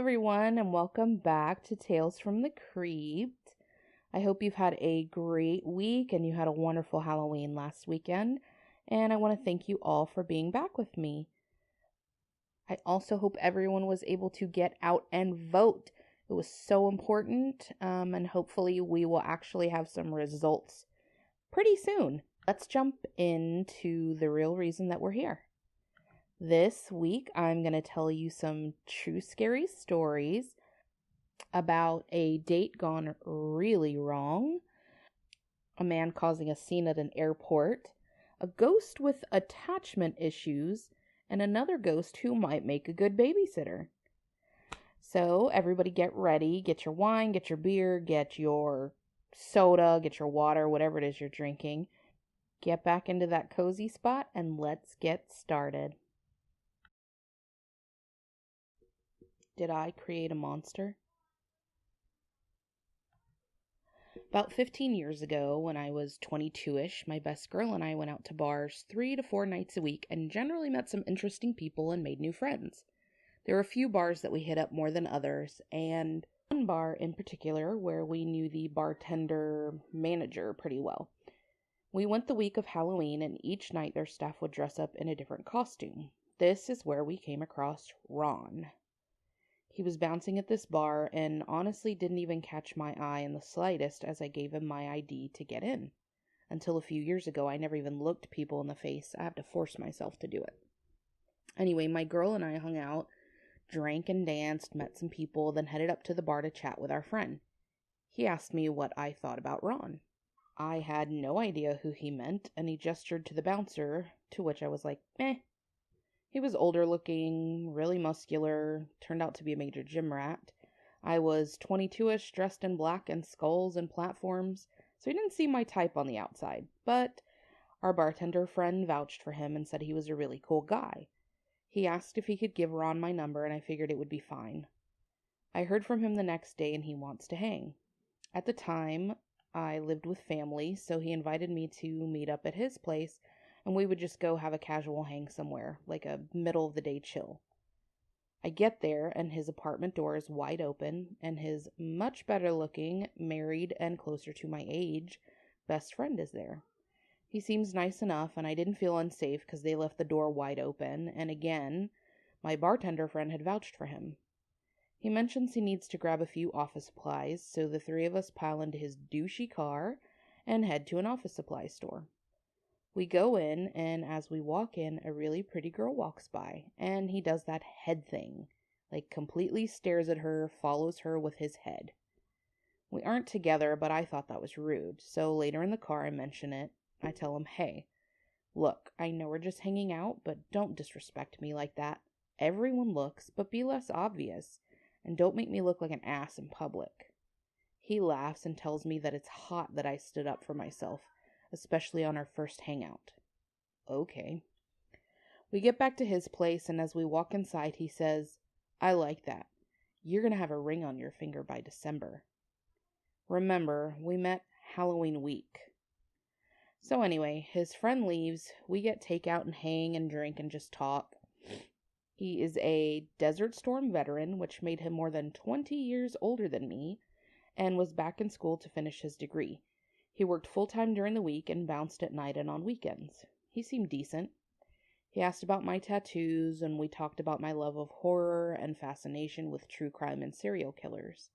everyone, and welcome back to Tales from the Crypt. I hope you've had a great week and you had a wonderful Halloween last weekend, and I want to thank you all for being back with me. I also hope everyone was able to get out and vote. It was so important, and hopefully, we will actually have some results pretty soon. Let's jump into the real reason that we're here. This week, I'm going to tell you some true scary stories about a date gone really wrong, a man causing a scene at an airport, a ghost with attachment issues, and another ghost who might make a good babysitter. So, everybody get ready. Get your wine, get your beer, get your soda, get your water, whatever it is you're drinking. Get back into that cozy spot and let's get started. Did I create a monster? About 15 years ago, when I was 22-ish, my best girl and I went out to bars 3 to 4 nights a week and generally met some interesting people and made new friends. There were a few bars that we hit up more than others, and one bar in particular where we knew the bartender manager pretty well. We went the week of Halloween, and each night their staff would dress up in a different costume. This is where we came across Ron. He was bouncing at this bar and honestly didn't even catch my eye in the slightest as I gave him my ID to get in. Until a few years ago, I never even looked people in the face. I had to force myself to do it. Anyway, my girl and I hung out, drank and danced, met some people, then headed up to the bar to chat with our friend. He asked me what I thought about Ron. I had no idea who he meant, and he gestured to the bouncer, to which I was like, meh. He was older looking, really muscular, turned out to be a major gym rat. I was 22-ish, dressed in black and skulls and platforms, so he didn't seem my type on the outside, but our bartender friend vouched for him and said he was a really cool guy. He asked if he could give Ron my number, and I figured it would be fine. I heard from him the next day, and he wants to hang. At the time, I lived with family, so he invited me to meet up at his place, and we would just go have a casual hang somewhere, like a middle-of-the-day chill. I get there, and his apartment door is wide open, and his much better-looking, married, and closer to my age, best friend is there. He seems nice enough, and I didn't feel unsafe because they left the door wide open, and again, my bartender friend had vouched for him. He mentions he needs to grab a few office supplies, so the three of us pile into his douchey car and head to an office supply store. We go in, and as we walk in, a really pretty girl walks by, and he does that head thing, like completely stares at her, follows her with his head. We aren't together, but I thought that was rude, so later in the car I mention it. I tell him, hey, look, I know we're just hanging out, but don't disrespect me like that. Everyone looks, but be less obvious, and don't make me look like an ass in public. He laughs and tells me that it's hot that I stood up for myself, especially on our first hangout. Okay. We get back to his place, and as we walk inside, he says, I like that. You're gonna have a ring on your finger by December. Remember, we met Halloween week. So anyway, his friend leaves, we get takeout and hang and drink and just talk. He is a Desert Storm veteran, which made him more than 20 years older than me, and was back in school to finish his degree. He worked full-time during the week and bounced at night and on weekends. He seemed decent. He asked about my tattoos, and we talked about my love of horror and fascination with true crime and serial killers.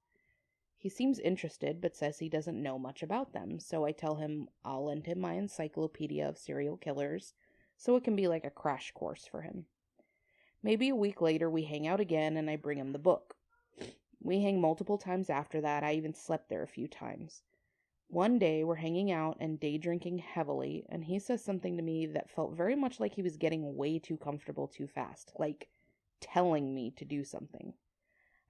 He seems interested, but says he doesn't know much about them, so I tell him I'll lend him my encyclopedia of serial killers, so it can be like a crash course for him. Maybe a week later we hang out again, and I bring him the book. We hang multiple times after that. I even slept there a few times. One day, we're hanging out and day drinking heavily, and he says something to me that felt very much like he was getting way too comfortable too fast, like telling me to do something.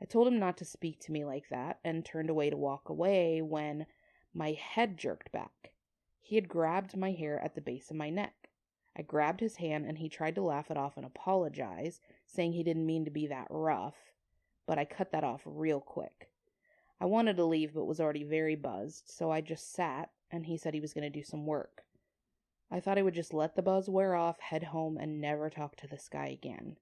I told him not to speak to me like that, and turned away to walk away when my head jerked back. He had grabbed my hair at the base of my neck. I grabbed his hand, and he tried to laugh it off and apologize, saying he didn't mean to be that rough, but I cut that off real quick. I wanted to leave, but was already very buzzed, so I just sat, and he said he was going to do some work. I thought I would just let the buzz wear off, head home, and never talk to this guy again.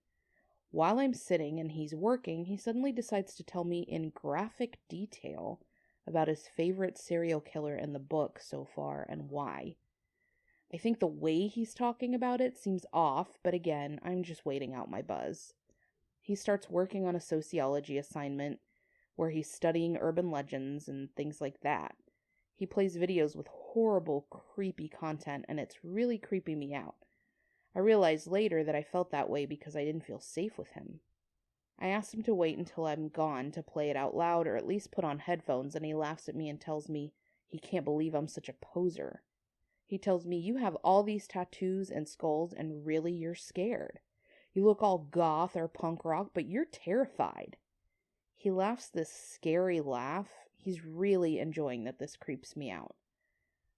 While I'm sitting and he's working, he suddenly decides to tell me in graphic detail about his favorite serial killer in the book so far and why. I think the way he's talking about it seems off, but again, I'm just waiting out my buzz. He starts working on a sociology assignment where he's studying urban legends and things like that. He plays videos with horrible, creepy content, and it's really creeping me out. I realized later that I felt that way because I didn't feel safe with him. I asked him to wait until I'm gone to play it out loud or at least put on headphones, and he laughs at me and tells me he can't believe I'm such a poser. He tells me, "You have all these tattoos and skulls and really you're scared. You look all goth or punk rock, but you're terrified." He laughs this scary laugh. He's really enjoying that this creeps me out.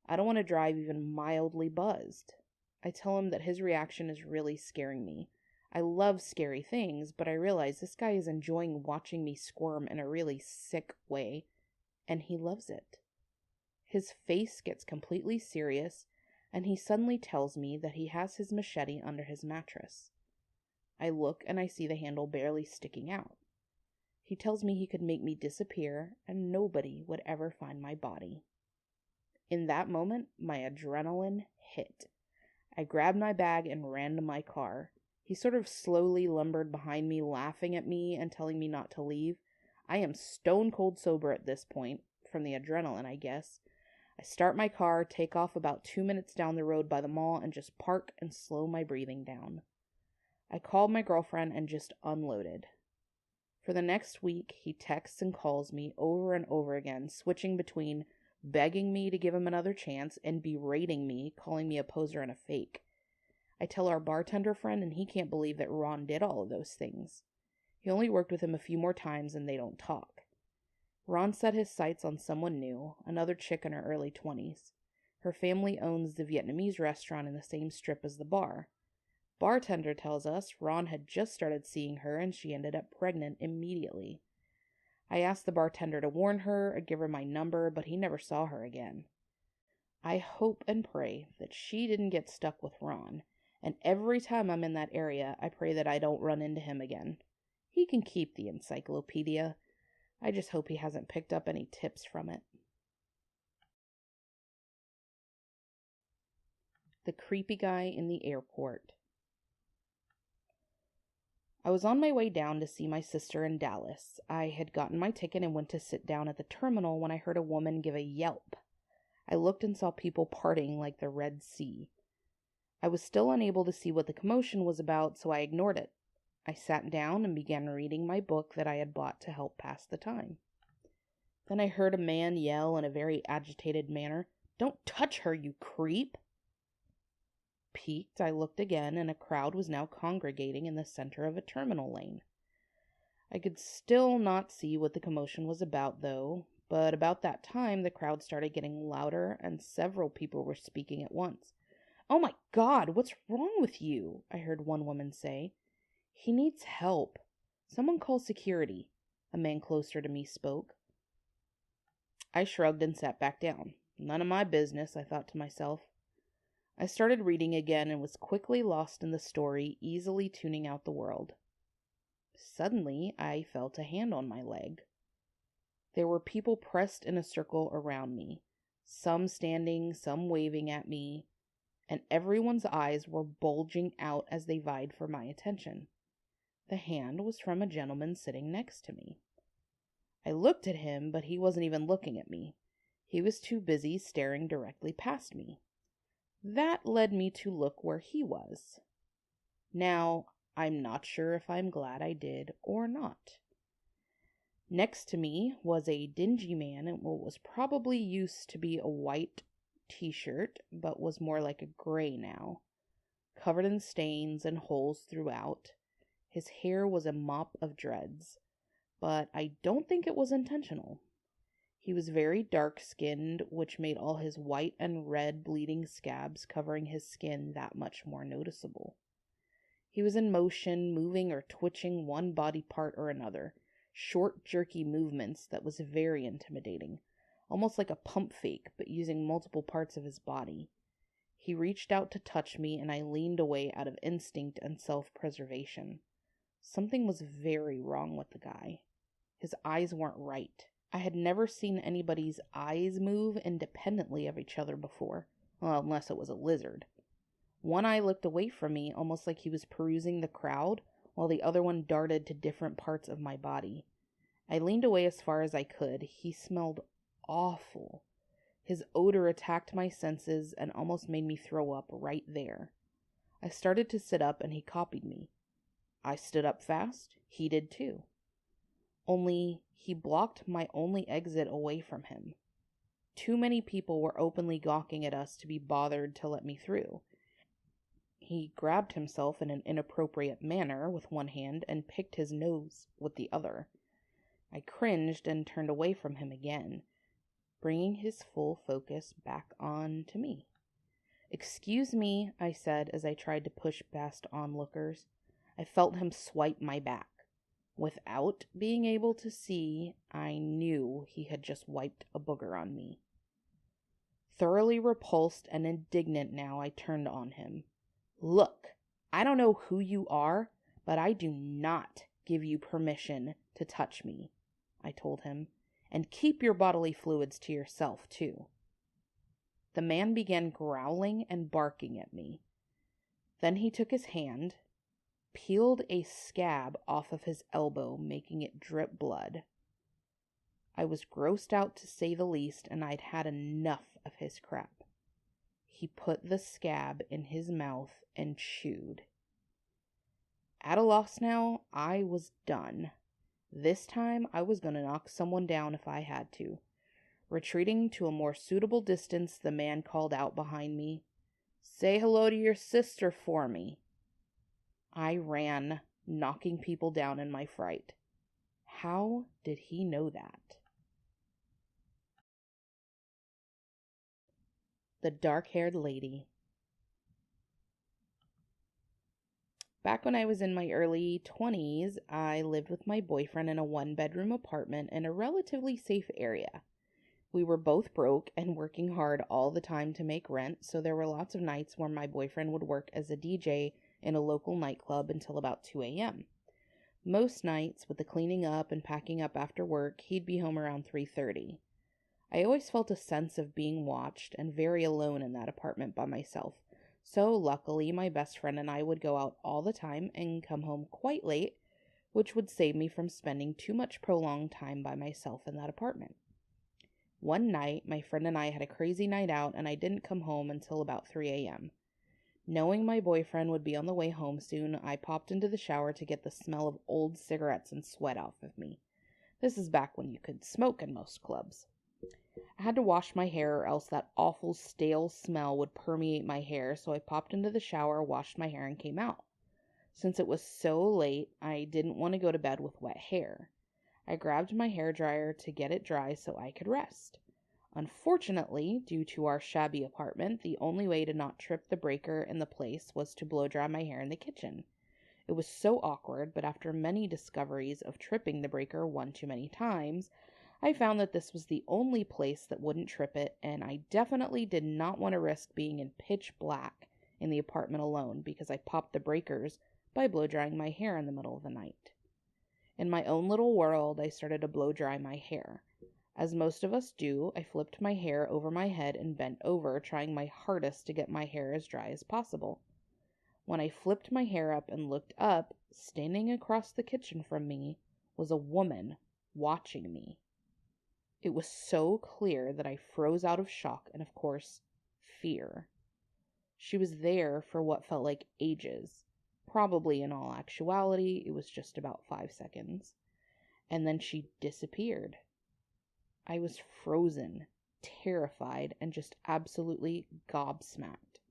I don't want to drive even mildly buzzed. I tell him that his reaction is really scaring me. I love scary things, but I realize this guy is enjoying watching me squirm in a really sick way, and he loves it. His face gets completely serious, and he suddenly tells me that he has his machete under his mattress. I look and I see the handle barely sticking out. He tells me he could make me disappear, and nobody would ever find my body. In that moment, my adrenaline hit. I grabbed my bag and ran to my car. He sort of slowly lumbered behind me, laughing at me and telling me not to leave. I am stone cold sober at this point, from the adrenaline, I guess. I start my car, take off about 2 minutes down the road by the mall, and just park and slow my breathing down. I called my girlfriend and just unloaded. For the next week, he texts and calls me over and over again, switching between begging me to give him another chance and berating me, calling me a poser and a fake. I tell our bartender friend, and he can't believe that Ron did all of those things. He only worked with him a few more times, and they don't talk. Ron set his sights on someone new, another chick in her early 20s. Her family owns the Vietnamese restaurant in the same strip as the bar. Bartender tells us Ron had just started seeing her, and she ended up pregnant immediately. I asked the bartender to warn her or give her my number, but he never saw her again. I hope and pray that she didn't get stuck with Ron, and every time I'm in that area, I pray that I don't run into him again. He can keep the encyclopedia. I just hope he hasn't picked up any tips from it. The creepy guy in the airport. I was on my way down to see my sister in Dallas. I had gotten my ticket and went to sit down at the terminal when I heard a woman give a yelp. I looked and saw people parting like the Red Sea. I was still unable to see what the commotion was about, so I ignored it. I sat down and began reading my book that I had bought to help pass the time. Then I heard a man yell in a very agitated manner, "Don't touch her, you creep!" Piqued, I looked again, and a crowd was now congregating in the center of a terminal lane. I could still not see what the commotion was about, though, but about that time the crowd started getting louder, and several people were speaking at once. "Oh my God, what's wrong with you?" I heard one woman say. "He needs help. Someone call security," a man closer to me spoke. I shrugged and sat back down. None of my business, I thought to myself. I started reading again and was quickly lost in the story, easily tuning out the world. Suddenly, I felt a hand on my leg. There were people pressed in a circle around me, some standing, some waving at me, and everyone's eyes were bulging out as they vied for my attention. The hand was from a gentleman sitting next to me. I looked at him, but he wasn't even looking at me. He was too busy staring directly past me. That led me to look where he was. Now, I'm not sure if I'm glad I did or not. Next to me was a dingy man in what was probably used to be a white t-shirt, but was more like a gray now, covered in stains and holes throughout. His hair was a mop of dreads, but I don't think it was intentional. He was very dark-skinned, which made all his white and red bleeding scabs covering his skin that much more noticeable. He was in motion, moving or twitching one body part or another, short, jerky movements that was very intimidating, almost like a pump fake, but using multiple parts of his body. He reached out to touch me, and I leaned away out of instinct and self-preservation. Something was very wrong with the guy. His eyes weren't right. I had never seen anybody's eyes move independently of each other before, well, unless it was a lizard. One eye looked away from me, almost like he was perusing the crowd, while the other one darted to different parts of my body. I leaned away as far as I could. He smelled awful. His odor attacked my senses and almost made me throw up right there. I started to sit up and he copied me. I stood up fast. He did too. Only he blocked my only exit away from him. Too many people were openly gawking at us to be bothered to let me through. He grabbed himself in an inappropriate manner with one hand and picked his nose with the other. I cringed and turned away from him again, bringing his full focus back on to me. "Excuse me," I said as I tried to push past onlookers. I felt him swipe my back. Without being able to see, I knew he had just wiped a booger on me. Thoroughly repulsed and indignant now, I turned on him. "Look, I don't know who you are, but I do not give you permission to touch me," I told him, "and keep your bodily fluids to yourself, too." The man began growling and barking at me. Then he took his hand, peeled a scab off of his elbow, making it drip blood. I was grossed out to say the least, and I'd had enough of his crap. He put the scab in his mouth and chewed. At a loss now, I was done. This time, I was going to knock someone down if I had to. Retreating to a more suitable distance, the man called out behind me, "Say hello to your sister for me." I ran, knocking people down in my fright. How did he know that? The dark-haired lady. Back when I was in my early 20s, I lived with my boyfriend in a one-bedroom apartment in a relatively safe area. We were both broke and working hard all the time to make rent, so there were lots of nights where my boyfriend would work as a DJ in a local nightclub until about 2 a.m. Most nights, with the cleaning up and packing up after work, he'd be home around 3:30. I always felt a sense of being watched and very alone in that apartment by myself, so luckily my best friend and I would go out all the time and come home quite late, which would save me from spending too much prolonged time by myself in that apartment. One night, my friend and I had a crazy night out, and I didn't come home until about 3 a.m. Knowing my boyfriend would be on the way home soon, I popped into the shower to get the smell of old cigarettes and sweat off of me. This is back when you could smoke in most clubs. I had to wash my hair or else that awful stale smell would permeate my hair, so I popped into the shower, washed my hair, and came out. Since it was so late, I didn't want to go to bed with wet hair. I grabbed my hairdryer to get it dry so I could rest. Unfortunately, due to our shabby apartment, the only way to not trip the breaker in the place was to blow dry my hair in the kitchen. It was so awkward, but after many discoveries of tripping the breaker one too many times, I found that this was the only place that wouldn't trip it, and I definitely did not want to risk being in pitch black in the apartment alone because I popped the breakers by blow drying my hair in the middle of the night. In my own little world, I started to blow dry my hair. As most of us do, I flipped my hair over my head and bent over, trying my hardest to get my hair as dry as possible. When I flipped my hair up and looked up, standing across the kitchen from me was a woman watching me. It was so clear that I froze out of shock and, of course, fear. She was there for what felt like ages. Probably in all actuality, it was just about 5 seconds. And then she disappeared. I was frozen, terrified, and just absolutely gobsmacked.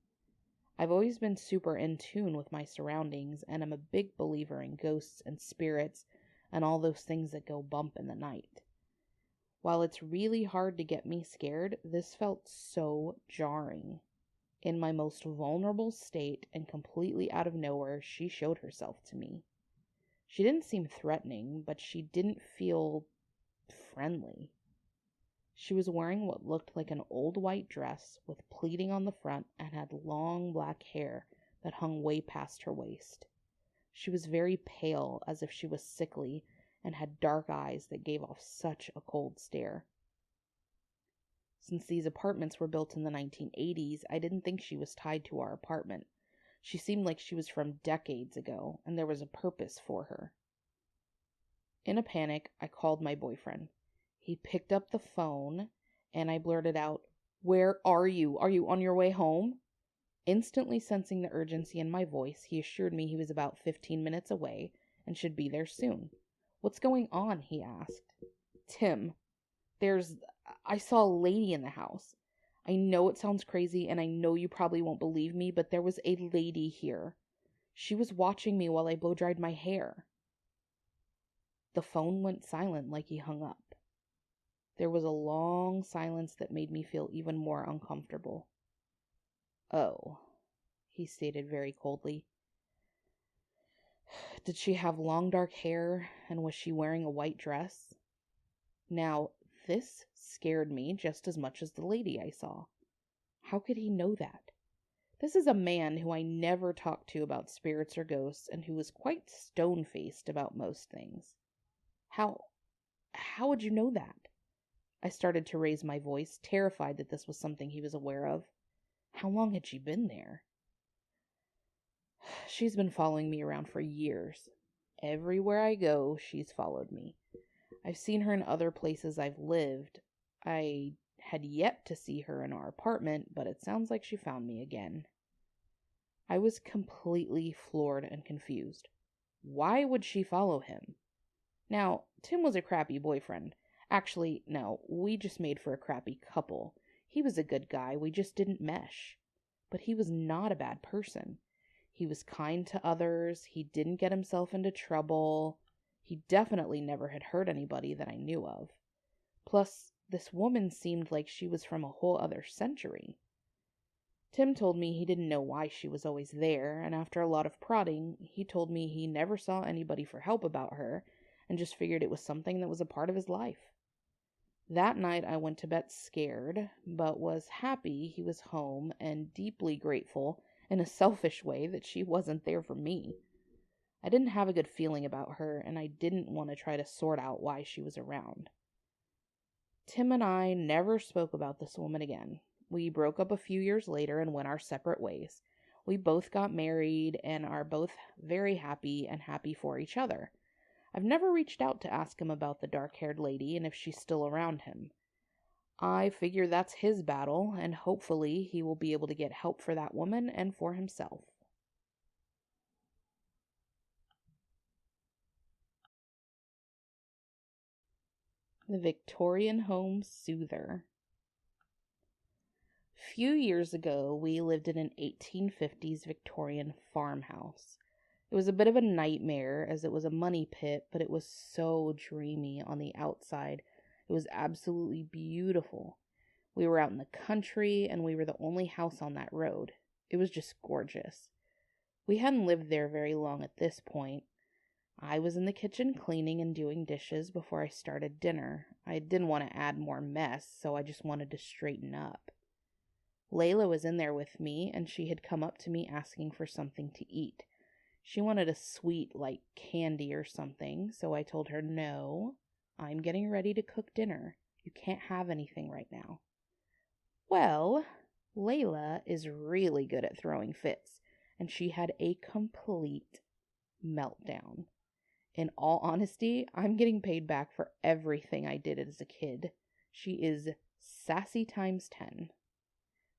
I've always been super in tune with my surroundings, and I'm a big believer in ghosts and spirits and all those things that go bump in the night. While it's really hard to get me scared, this felt so jarring. In my most vulnerable state and completely out of nowhere, she showed herself to me. She didn't seem threatening, but she didn't feel friendly. She was wearing what looked like an old white dress with pleating on the front and had long black hair that hung way past her waist. She was very pale, as if she was sickly, and had dark eyes that gave off such a cold stare. Since these apartments were built in the 1980s, I didn't think she was tied to our apartment. She seemed like she was from decades ago, and there was a purpose for her. In a panic, I called my boyfriend. He picked up the phone, and I blurted out, "Where are you? Are you on your way home?" Instantly sensing the urgency in my voice, he assured me he was about 15 minutes away and should be there soon. "What's going on?" he asked. "Tim, I saw a lady in the house. I know it sounds crazy, and I know you probably won't believe me, but there was a lady here. She was watching me while I blow-dried my hair." The phone went silent like he hung up. There was a long silence that made me feel even more uncomfortable. "Oh," he stated very coldly. "Did she have long dark hair, and was she wearing a white dress?" Now, this scared me just as much as the lady I saw. How could he know that? This is a man who I never talked to about spirits or ghosts, and who was quite stone-faced about most things. How would you know that?" I started to raise my voice, terrified that this was something he was aware of. How long had she been there? "She's been following me around for years. Everywhere I go, she's followed me. I've seen her in other places I've lived. I had yet to see her in our apartment, but it sounds like she found me again." I was completely floored and confused. Why would she follow him? Now, Tim was a crappy boyfriend. Actually, no, we just made for a crappy couple. He was a good guy, we just didn't mesh. But he was not a bad person. He was kind to others, he didn't get himself into trouble. He definitely never had hurt anybody that I knew of. Plus, this woman seemed like she was from a whole other century. Tim told me he didn't know why she was always there, and after a lot of prodding, he told me he never saw anybody for help about her, and just figured it was something that was a part of his life. That night I went to bed scared, but was happy he was home and deeply grateful, in a selfish way, that she wasn't there for me. I didn't have a good feeling about her, and I didn't want to try to sort out why she was around. Tim and I never spoke about this woman again. We broke up a few years later and went our separate ways. We both got married and are both very happy and happy for each other. I've never reached out to ask him about the dark-haired lady and if she's still around him. I figure that's his battle, and hopefully he will be able to get help for that woman and for himself. The Victorian home Soother. Few years ago, we lived in an 1850s Victorian farmhouse. It was a bit of a nightmare, as it was a money pit, but it was so dreamy on the outside. It was absolutely beautiful. We were out in the country, and we were the only house on that road. It was just gorgeous. We hadn't lived there very long at this point. I was in the kitchen cleaning and doing dishes before I started dinner. I didn't want to add more mess, so I just wanted to straighten up. Layla was in there with me, and she had come up to me asking for something to eat. She wanted a sweet, like candy or something, so I told her, "No, I'm getting ready to cook dinner. You can't have anything right now." Well, Layla is really good at throwing fits, and she had a complete meltdown. In all honesty, I'm getting paid back for everything I did as a kid. She is sassy times 10.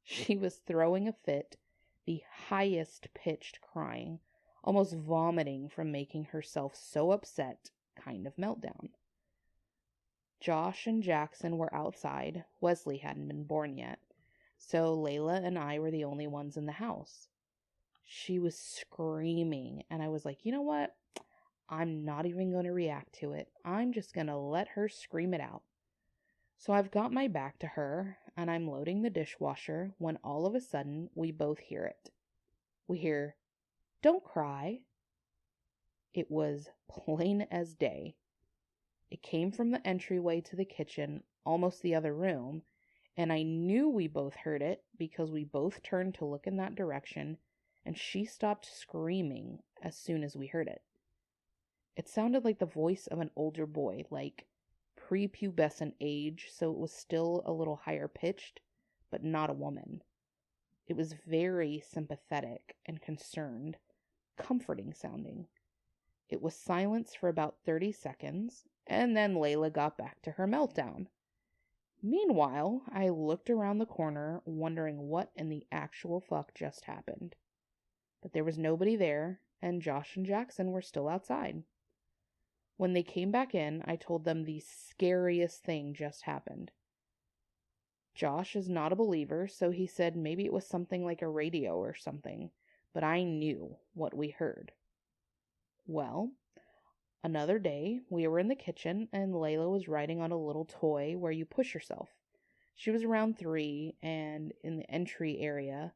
She was throwing a fit, the highest pitched crying, almost vomiting from making herself so upset kind of meltdown. Josh and Jackson were outside. Wesley hadn't been born yet, so Layla and I were the only ones in the house. She was screaming, and I was like, you know what? I'm not even going to react to it. I'm just going to let her scream it out. So I've got my back to her, and I'm loading the dishwasher when all of a sudden we both hear it. We hear, "Don't cry." It was plain as day. It came from the entryway to the kitchen, almost the other room, and I knew we both heard it because we both turned to look in that direction, and she stopped screaming as soon as we heard it. It sounded like the voice of an older boy, like prepubescent age, so it was still a little higher pitched, but not a woman. It was very sympathetic and concerned, comforting sounding. It was silence for about 30 seconds, and then Layla got back to her meltdown. Meanwhile, I looked around the corner, wondering what in the actual fuck just happened. But there was nobody there, and Josh and Jackson were still outside. When they came back in, I told them the scariest thing just happened. Josh is not a believer, so he said maybe it was something like a radio or something, but I knew what we heard. Well, another day, we were in the kitchen, and Layla was riding on a little toy where you push yourself. She was around 3 and in the entry area,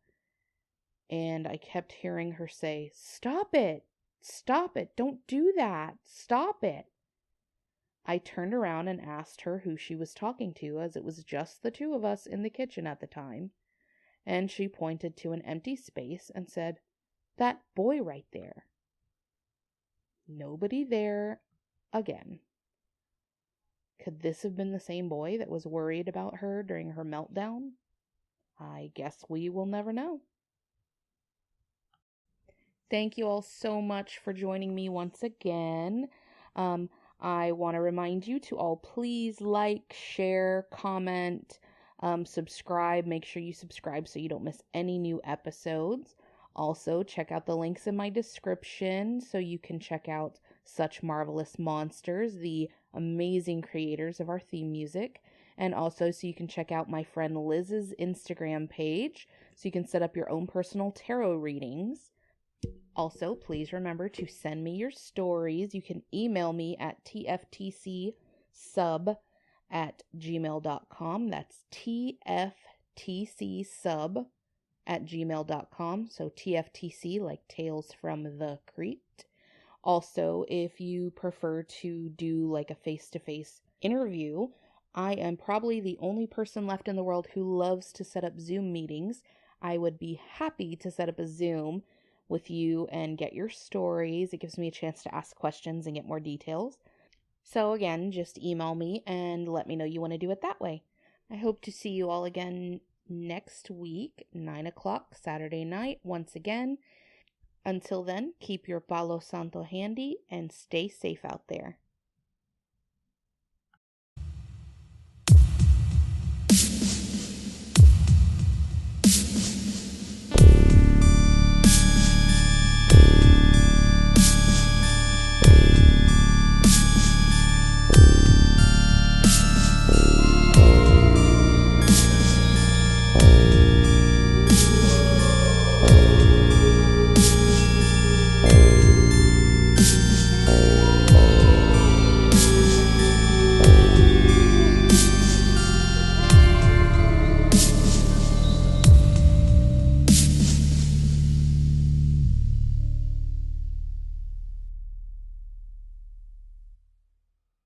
and I kept hearing her say, "Stop it! Stop it! Don't do that! Stop it!" I turned around and asked her who she was talking to, as it was just the 2 of us in the kitchen at the time, and she pointed to an empty space and said, "That boy right there." Nobody there again. Could this have been the same boy that was worried about her during her meltdown? I guess we will never know. Thank you all so much for joining me once again. I want to remind you to all please like, share, comment, subscribe. Make sure you subscribe so you don't miss any new episodes. Also, check out the links in my description so you can check out Such Marvelous Monsters, the amazing creators of our theme music. And also so you can check out my friend Liz's Instagram page so you can set up your own personal tarot readings. Also, please remember to send me your stories. You can email me at tftcsub@gmail.com. That's tftcsub@gmail.com. So TFTC, like Tales from the Crypt. Also, if you prefer to do like a face-to-face interview, I am probably the only person left in the world who loves to set up Zoom meetings. I would be happy to set up a Zoom with you and get your stories. It gives me a chance to ask questions and get more details. So again, just email me and let me know you want to do it that way. I hope to see you all again next week, 9 o'clock Saturday night, once again. Until then, keep your Palo Santo handy and stay safe out there.